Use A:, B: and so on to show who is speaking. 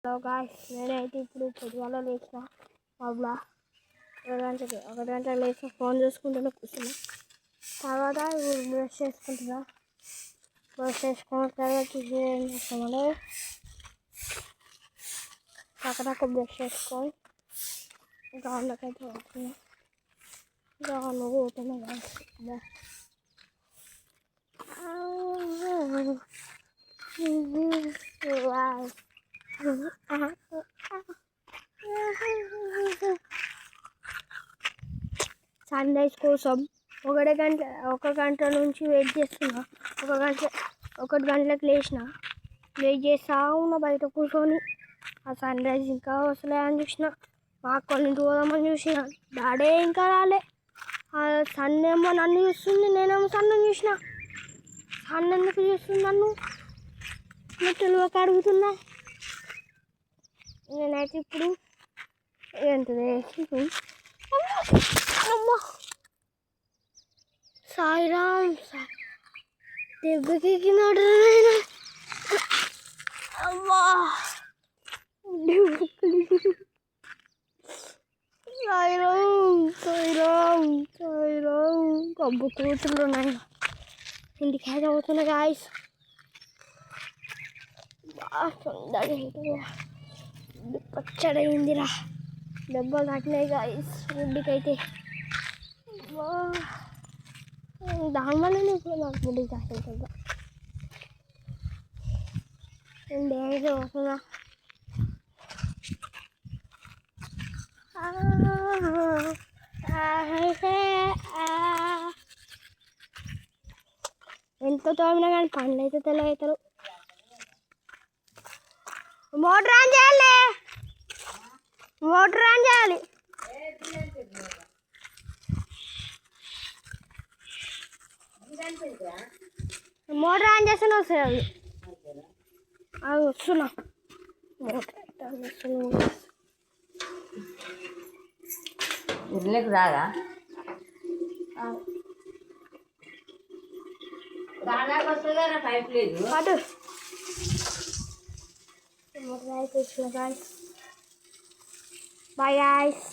A: Hello guys, నేనైతే ఇప్పుడు పొద్దుగాల లేచిన మబ్బులా 1 గంటకి లేచిన ఫోన్ చూసుకుంటూనే కూర్చున్నా. తర్వాత బ్రష్ చేసుకుంటున్నా. బ్రష్ చేసుకున్న తర్వాత ఏం చేస్తామంటే టక బ్రష్ చేసుకొని గ్రౌండ్లోకైతే పోతున్నా. గ్రౌండ్లో పోతున్నా గాయ్స్. సన్ రైజ్ కోసం 1 గంట నుంచి వెయిట్ చేస్తున్నా. 1 గంటలకు వెయిట్ చేస్తా ఉన్నా బయట కూర్చొని. ఆ సన్ రైజ్ ఇంకా వస్తలే అని చూసిన. మా అక్క వాళ్ళ ఇంటికి పోదామని చూసిన, డాడీ ఇంకా రాలే. ఆ సన్ ఏమో నన్ను చూస్తుంది, నేనేమో సన్ను చూసిన. సన్ ఎందుకు చూస్తుంది నన్ను తెలియక అడుగుతున్నా. నేనైతే ఇప్పుడు ఏంటిది అమ్మా సాయిరామ్ దెబ్బకి ఎక్కినాడు. అమ్మా సాయిరామ్ కబ్బు కూతురు నాయన. ఇంటికి అయితే అవుతున్నా గాయస్. పచ్చడైందిరా, దెబ్బలు తాకినాయి గాయస్ గుడ్డికైతే. దానివల్లనే ఇప్పుడు నాకు గుడ్డి తాకింది. నేను డైలీ అవుతున్నా. ఎంత తోమినా కానీ పండ్లు అయితే తెల్లగవుతారు. మోటర్ ఆన్ చేయాలి. మోటర్ ఆన్ చేస్తేనే వస్తాయి అవి. అవి వస్తున్నా.
B: ఉర్లకు రాదా దాదాపు వస్తుందా పైప్ లేదు.
A: అటు మోటర్ అయితే వచ్చిన గాయస్. Bye guys.